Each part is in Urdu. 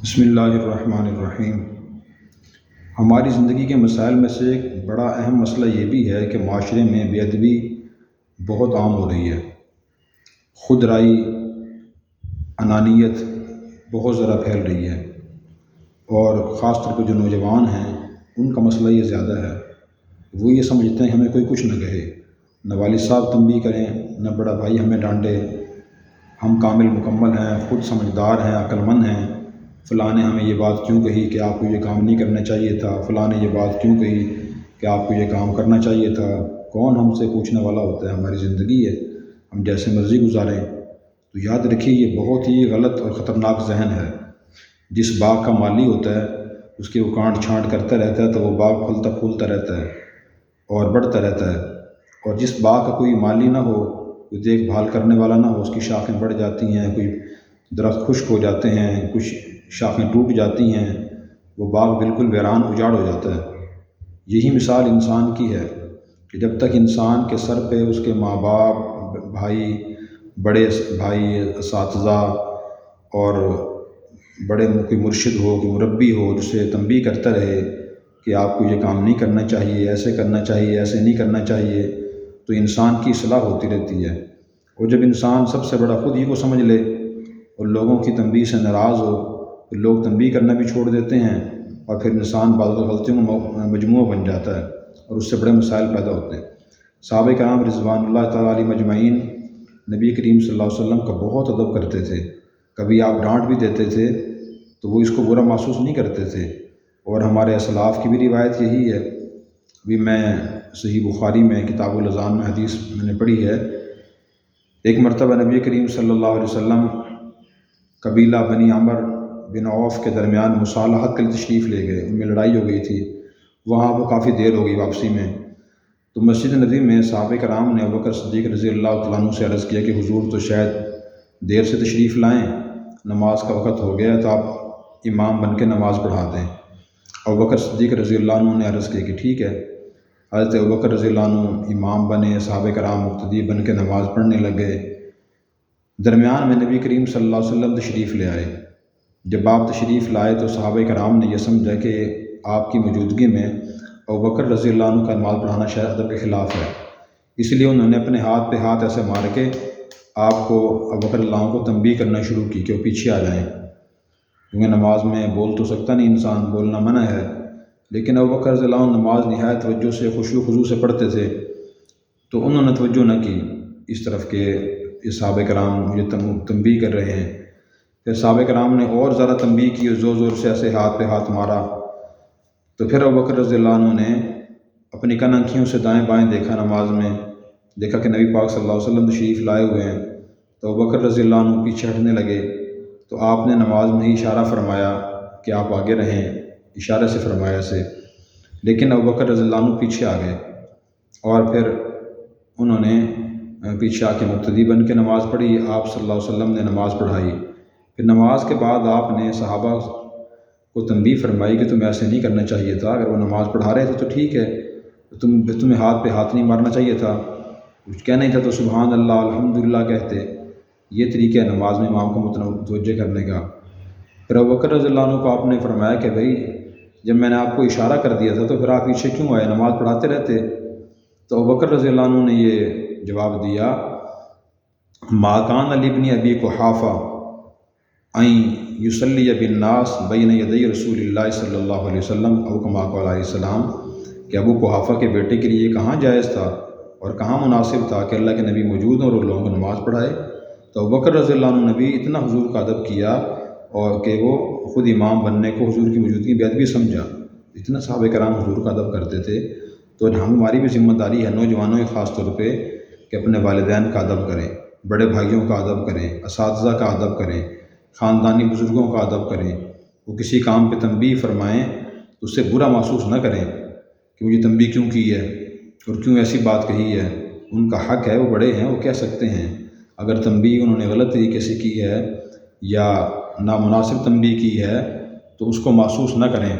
بسم اللہ الرحمن الرحیم۔ ہماری زندگی کے مسائل میں سے ایک بڑا اہم مسئلہ یہ بھی ہے کہ معاشرے میں بے ادبی بہت عام ہو رہی ہے۔ خود رائی، انانیت بہت ذرا پھیل رہی ہے، اور خاص طور پہ جو نوجوان ہیں ان کا مسئلہ یہ زیادہ ہے۔ وہ یہ سمجھتے ہیں ہمیں کوئی کچھ نہ کہے، نہ والد صاحب تنبیہ کریں، نہ بڑا بھائی ہمیں ڈانٹے، ہم کامل مکمل ہیں، خود سمجھدار ہیں، عقل مند ہیں۔ فلاں نے ہمیں یہ بات کیوں کہی کہ آپ کو یہ کام نہیں کرنا چاہیے تھا، فلاں نے یہ بات کیوں کہی کہ آپ کو یہ کام کرنا چاہیے تھا۔ کون ہم سے پوچھنے والا ہوتا ہے؟ ہماری زندگی ہے، ہم جیسے مرضی گزاریں۔ تو یاد رکھیے یہ بہت ہی غلط اور خطرناک ذہن ہے۔ جس باغ کا مالی ہوتا ہے اس کے وہ کانٹ چھانٹ کرتا رہتا ہے تو وہ باغ پھلتا پھولتا رہتا ہے اور بڑھتا رہتا ہے، اور جس باغ کا کوئی مالی نہ ہو، کوئی دیکھ بھال کرنے والا نہ ہو، اس کی شاخیں بڑھ جاتی ہیں، کوئی درخت خشک ہو جاتے ہیں، کچھ شاخیں ٹوٹ جاتی ہیں، وہ باغ بالکل ویران اجاڑ ہو جاتا ہے۔ یہی مثال انسان کی ہے کہ جب تک انسان کے سر پہ اس کے ماں باپ، بھائی، بڑے بھائی، اساتذہ اور بڑے کوئی مرشد ہو، کوئی مربی ہو جسے تنبیہ کرتا رہے کہ آپ کو یہ کام نہیں کرنا چاہیے، ایسے کرنا چاہیے، ایسے نہیں کرنا چاہیے، تو انسان کی اصلاح ہوتی رہتی ہے۔ اور جب انسان سب سے بڑا خود ہی کو سمجھ لے اور لوگوں کی تنبیہ سے ناراض ہو تو لوگ تنبیہ کرنا بھی چھوڑ دیتے ہیں، اور پھر انسان بعض غلطیوں کا مجموعہ بن جاتا ہے اور اس سے بڑے مسائل پیدا ہوتے ہیں۔ صحابہ کرام رضوان اللہ تعالیٰ علیہ مجمعین نبی کریم صلی اللہ علیہ وسلم کا بہت ادب کرتے تھے۔ کبھی آپ ڈانٹ بھی دیتے تھے تو وہ اس کو برا محسوس نہیں کرتے تھے، اور ہمارے اسلاف کی بھی روایت یہی ہے۔ ابھی میں صحیح بخاری میں کتاب الاذان میں حدیث میں نے پڑھی ہے، ایک مرتبہ نبی کریم صلی اللہ علیہ وسلم قبیلہ بنی عمر بن عوف کے درمیان مصالحت کے لیے تشریف لے گئے، ان میں لڑائی ہو گئی تھی، وہاں وہ کافی دیر ہو گئی واپسی میں۔ تو مسجد نبوی میں صحابہ کرام نے ابوبکر صدیق رضی اللہ تعالیٰ عنہ سے عرض کیا کہ حضور تو شاید دیر سے تشریف لائیں، نماز کا وقت ہو گیا تو آپ امام بن کے نماز پڑھا دیں۔ ابوبکر صدیق رضی اللہ عنہ نے عرض کیا کہ ٹھیک ہے۔ حضرت ابوبکر رضی اللہ عنہ امام بنے، صحابہ کرام مقتدی بن کے نماز پڑھنے لگ گئے۔ درمیان میں نبی کریم صلی اللہ علیہ وسلم تشریف لے آئے۔ جب آپ تشریف لائے تو صحابہ کرام نے یہ سمجھا کہ آپ کی موجودگی میں ابوبکر رضی اللہ عنہ کا نماز پڑھانا شاید ادب کے خلاف ہے، اس لیے انہوں نے اپنے ہاتھ پہ ہاتھ ایسے مار کے آپ کو ابوبکر رضی اللہ عنہ کو تنبیہ کرنا شروع کی کہ وہ پیچھے آ جائیں، کیونکہ نماز میں بول تو سکتا نہیں انسان، بولنا منع ہے، لیکن ابوبکر رضی اللہ عنہ نماز نہایت توجہ سے، خشوع و خضوع سے پڑھتے تھے، تو انہوں نے توجہ نہ کی اس طرف کہ یہ صحابہ کرام مجھے تنبیہ کر رہے ہیں۔ پھر صحابہ کرام نے اور زیادہ تنبیہ کی، زور زور سے ایسے ہاتھ پہ ہاتھ مارا، تو پھر ابوبکر رضی اللہ عنہ نے اپنی کن آنکھیوں سے دائیں بائیں دیکھا، نماز میں دیکھا کہ نبی پاک صلی اللہ علیہ وسلم تشریف لائے ہوئے ہیں، تو ابوبکر رضی اللہ عنہ پیچھے ہٹنے لگے، تو آپ نے نماز میں ہی اشارہ فرمایا کہ آپ آگے رہیں، اشارے سے فرمایا سے، لیکن ابوبکر رضی اللہ عنہ پیچھے آ گئے، اور پھر انہوں نے پیچھے آ کے مقتدی بن کے نماز پڑھی، آپ صلی اللہ علیہ وسلم نے نماز پڑھائی۔ پھر نماز کے بعد آپ نے صحابہ کو تنبیہ فرمائی کہ تمہیں ایسے نہیں کرنا چاہیے تھا، اگر وہ نماز پڑھا رہے تھے تو ٹھیک ہے، تمہیں ہاتھ پہ ہاتھ نہیں مارنا چاہیے تھا، کچھ کہنا ہی تھا تو سبحان اللہ الحمدللہ کہتے۔ یہ طریقہ ہے نماز میں امام کو متوجہ کرنے کا۔ پھر ابوبکر رضی اللہ عنہ کو آپ نے فرمایا کہ بھائی جب میں نے آپ کو اشارہ کر دیا تھا تو پھر آپ پیچھے کیوں آئے، نماز پڑھاتے رہتے۔ تو ابوبکر رضی اللہ عنہ نے یہ جواب دیا، ما کان لابن ابی قحافہ ان یصلی بالناس بین یدی رسول اللہ صلی اللہ علیہ وسلم او کما قال علیہ السلام، کہ ابو قحافہ کے بیٹے کے لیے کہاں جائز تھا اور کہاں مناسب تھا کہ اللہ کے نبی موجود ہوں اور لوگوں کو نماز پڑھائے۔ تو ابوبکر رضی اللہ عنہ نے بھی اتنا حضور کا ادب کیا اور کہ وہ خود امام بننے کو حضور کی موجودگی بے ادبی سمجھا، اتنا صحابہ کرام حضور کا ادب کرتے تھے۔ تو ہماری بھی ذمہ داری ہے نوجوانوں کی خاص طور پہ کہ اپنے والدین کا ادب کریں، بڑے بھائیوں کا ادب کریں، اساتذہ کا ادب کریں، خاندانی بزرگوں کا ادب کریں۔ وہ کسی کام پہ تنبیہ فرمائیں تو اس سے برا محسوس نہ کریں کہ مجھے تنبیہ کیوں کی ہے اور کیوں ایسی بات کہی ہے، ان کا حق ہے، وہ بڑے ہیں، وہ کہہ سکتے ہیں۔ اگر تنبیہ انہوں نے غلط طریقے سے کی ہے یا نامناسب تنبیہ کی ہے تو اس کو محسوس نہ کریں،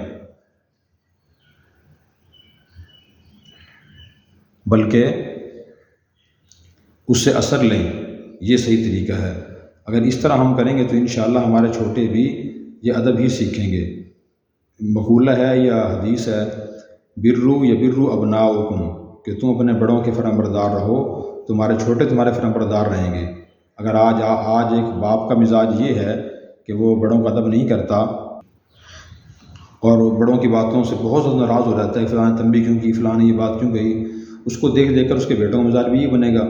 بلکہ اس سے اثر لیں، یہ صحیح طریقہ ہے۔ اگر اس طرح ہم کریں گے تو انشاءاللہ ہمارے چھوٹے بھی یہ ادب ہی سیکھیں گے۔ مقولہ ہے یا حدیث ہے، برو یا برو ابناؤکم، کہ تم اپنے بڑوں کے فرمانبردار رہو، تمہارے چھوٹے تمہارے فرمانبردار رہیں گے۔ اگر آج ایک باپ کا مزاج یہ ہے کہ وہ بڑوں کا ادب نہیں کرتا اور بڑوں کی باتوں سے بہت زیادہ ناراض ہو جاتا ہے، فلاں تنبیہ کیوں کی، فلاں نے یہ بات کیوں کہی، اس کو دیکھ دیکھ کر اس کے بیٹوں کا مزاج بھی یہ بنے گا۔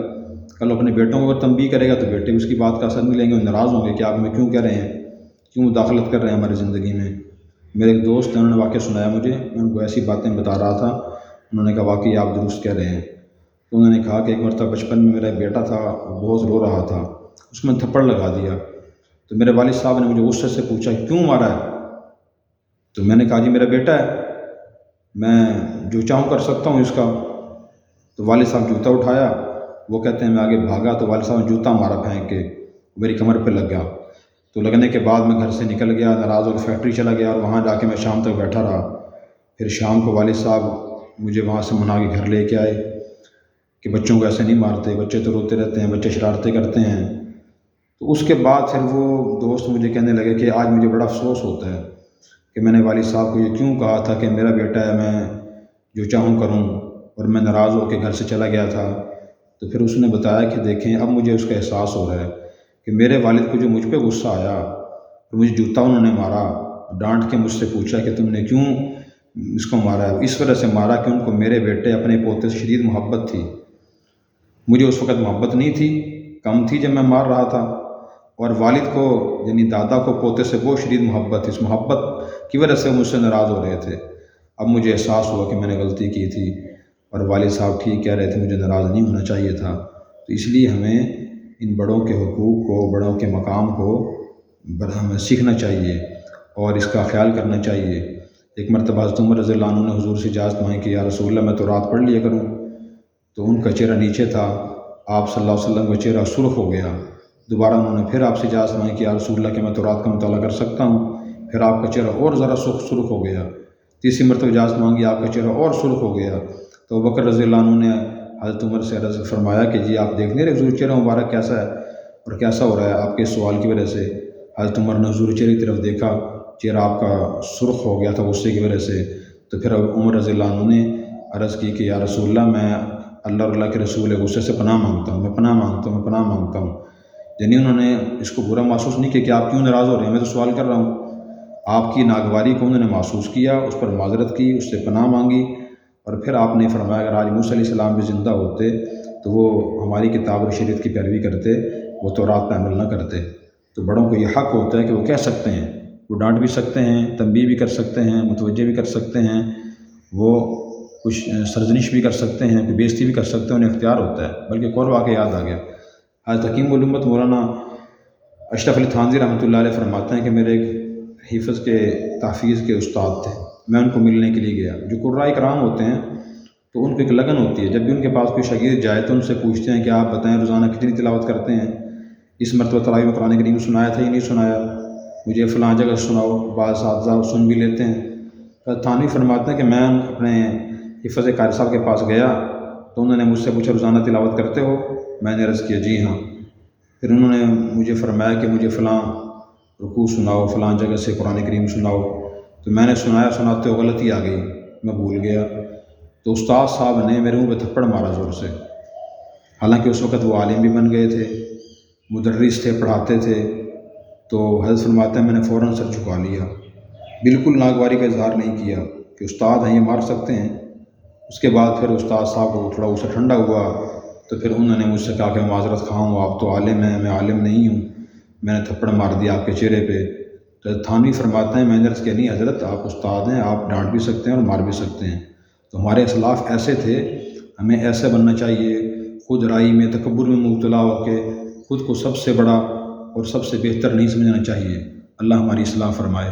کل اپنے بیٹوں کو اگر تنبیہ کرے گا تو بیٹے بھی اس کی بات کا اثر نہیں لیں گے، اور ناراض ہوں گے کہ آپ ہمیں کیوں کہہ رہے ہیں، کیوں مداخلت کر رہے ہیں ہماری زندگی میں۔ میرے ایک دوست ہیں، انہوں نے واقعہ سنایا مجھے، میں ان کو ایسی باتیں بتا رہا تھا، انہوں نے کہا واقعی آپ درست کہہ رہے ہیں۔ تو انہوں نے کہا کہ ایک مرتبہ بچپن میں میرا بیٹا تھا، وہ بہت رو رہا تھا، اس میں تھپڑ لگا دیا، تو میرے والد صاحب نے مجھے غصے سے پوچھا کیوں مارا ہے؟ تو میں نے کہا جی میرا بیٹا ہے، میں جو چاہوں کر سکتا ہوں اس کا۔ تو والد صاحب جوتا اٹھایا، وہ کہتے ہیں میں آگے بھاگا تو والد صاحب نے جوتا مارا پھینک کے، میری کمر پہ لگ گیا۔ تو لگنے کے بعد میں گھر سے نکل گیا، ناراض ہو کے فیکٹری چلا گیا، اور وہاں جا کے میں شام تک بیٹھا رہا۔ پھر شام کو والد صاحب مجھے وہاں سے منا کے گھر لے کے آئے کہ بچوں کو ایسے نہیں مارتے، بچے تو روتے رہتے ہیں، بچے شرارتیں کرتے ہیں۔ تو اس کے بعد پھر وہ دوست مجھے کہنے لگے کہ آج مجھے بڑا افسوس ہوتا ہے کہ میں نے والد صاحب کو یہ کیوں کہا تھا کہ میرا بیٹا ہے، میں جو چاہوں کروں، اور میں ناراض ہو کے گھر سے چلا گیا تھا۔ تو پھر اس نے بتایا کہ دیکھیں اب مجھے اس کا احساس ہو رہا ہے کہ میرے والد کو جو مجھ پہ غصہ آیا اور مجھے جوتا انہوں نے مارا، ڈانٹ کے مجھ سے پوچھا کہ تم نے کیوں اس کو مارا ہے، اس وجہ سے مارا کہ ان کو میرے بیٹے اپنے پوتے سے شدید محبت تھی۔ مجھے اس وقت محبت نہیں تھی، کم تھی جب میں مار رہا تھا، اور والد کو یعنی دادا کو پوتے سے بہت شدید محبت تھی، اس محبت کی وجہ سے مجھ سے ناراض ہو رہے تھے۔ اب مجھے احساس ہوا کہ میں نے غلطی کی تھی، اور والد صاحب ٹھیک کہہ رہے تھے، مجھے ناراض نہیں ہونا چاہیے تھا۔ تو اس لیے ہمیں ان بڑوں کے حقوق کو، بڑوں کے مقام کو ہمیں سیکھنا چاہیے اور اس کا خیال کرنا چاہیے۔ ایک مرتبہ حضرت عمر رضی اللہ عنہ نے حضور سے اجازت مانگی کہ یا رسول اللہ میں تو رات پڑھ لیا کروں، تو ان کا چہرہ نیچے تھا، آپ صلی اللہ علیہ وسلم کا چہرہ سرخ ہو گیا۔ دوبارہ انہوں نے پھر آپ سے اجازت مانگی کہ یا رسول اللہ کہ میں تو رات کا مطالعہ کر سکتا ہوں، پھر آپ کا چہرہ اور ذرا سرخ ہو گیا۔ تیسری مرتبہ اجازت مانگی، آپ کا چہرہ اور سرخ ہو گیا۔ تو ابوبکر رضی اللہ عنہ نے حضرت عمر سے عرض فرمایا کہ جی آپ دیکھ نہیں رہے حضور چہرہ مبارک کیسا ہے اور کیسا ہو رہا ہے آپ کے سوال کی وجہ سے؟ حضرت عمر نے حضور چہرے کی طرف دیکھا، چہرہ آپ کا سرخ ہو گیا تھا غصے کی وجہ سے۔ تو پھر عمر رضی اللہ عنہ نے عرض کی کہ یا رسول اللہ میں اللہ اور اللہ کے رسول غصے سے پناہ مانگتا ہوں، میں پناہ مانگتا ہوں، میں پناہ مانگتا ہوں۔ یعنی انہوں نے اس کو برا محسوس نہیں کیا کہ آپ کیوں ناراض ہو رہے ہیں، میں تو سوال کر رہا ہوں۔ آپ کی ناگواری کو انہوں نے محسوس کیا، اس پر معذرت کی، اس سے پناہ مانگی، اور پھر آپ نے فرمایا اگر آج موسیٰ علیہ السلام بھی زندہ ہوتے تو وہ ہماری کتاب اور شریعت کی پیروی کرتے، وہ تورات پہ عمل نہ کرتے۔ تو بڑوں کو یہ حق ہوتا ہے کہ وہ کہہ سکتے ہیں، وہ ڈانٹ بھی سکتے ہیں، تنبیہ بھی کر سکتے ہیں، متوجہ بھی کر سکتے ہیں، وہ کچھ سرزنش بھی کر سکتے ہیں، کوئی بےزتی بھی کر سکتے ہیں، انہیں اختیار ہوتا ہے۔ بلکہ ایک اور واقعہ یاد آ گیا، حضرت حکیم الامت مولانا اشرف علی تھانوی رحمۃ اللہ علیہ فرماتے ہیں کہ میرے ایک حفظ کے تحفیظ کے استاد تھے، میں ان کو ملنے کے لیے گیا۔ جو قراء کرام ہوتے ہیں تو ان کو ایک لگن ہوتی ہے، جب بھی ان کے پاس کوئی شاگرد جائے تو ان سے پوچھتے ہیں کہ آپ بتائیں روزانہ کتنی تلاوت کرتے ہیں، اس مرتبہ تراویح میں قرآن کریم سنایا تھا یا نہیں سنایا، مجھے فلاں جگہ سناؤ، بعض اساتذہ سن بھی لیتے ہیں۔ حضرت تھانوی فرماتے ہیں کہ میں اپنے حفظ قاری صاحب کے پاس گیا تو انہوں نے مجھ سے پوچھا روزانہ تلاوت کرتے ہو؟ میں نے عرض کیا جی ہاں۔ پھر انہوں نے مجھے فرمایا کہ مجھے فلاں رکوع سناؤ، فلاں جگہ سے قرآن کریم سناؤ، تو میں نے سنایا، سناتے ہو غلطی آ گئی، میں بھول گیا۔ تو استاد صاحب نے میرے منہ پہ تھپڑ مارا زور سے، حالانکہ اس وقت وہ عالم بھی بن گئے تھے، مدرس تھے، پڑھاتے تھے۔ تو حضرت فرماتے ہیں میں نے فوراً سر جھکا لیا، بالکل ناگواری کا اظہار نہیں کیا کہ استاد ہیں یہ مار سکتے ہیں۔ اس کے بعد پھر استاد صاحب کو تھوڑا غصہ ٹھنڈا ہوا تو پھر انہوں نے مجھ سے کہا کہ معذرت خواہ ہوں، آپ تو عالم ہیں، میں عالم نہیں ہوں، میں نے تھپڑ مار دیا آپ کے چہرے پہ۔ تو تھانوی فرماتے ہیں میں نے عرض کیا نہیں حضرت آپ استاد ہیں، آپ ڈانٹ بھی سکتے ہیں اور مار بھی سکتے ہیں۔ تو ہمارے اسلاف ایسے تھے، ہمیں ایسے بننا چاہیے، خود رائی میں تکبر میں مبتلا ہو کے خود کو سب سے بڑا اور سب سے بہتر نہیں سمجھنا چاہیے۔ اللہ ہماری اصلاح فرمائے۔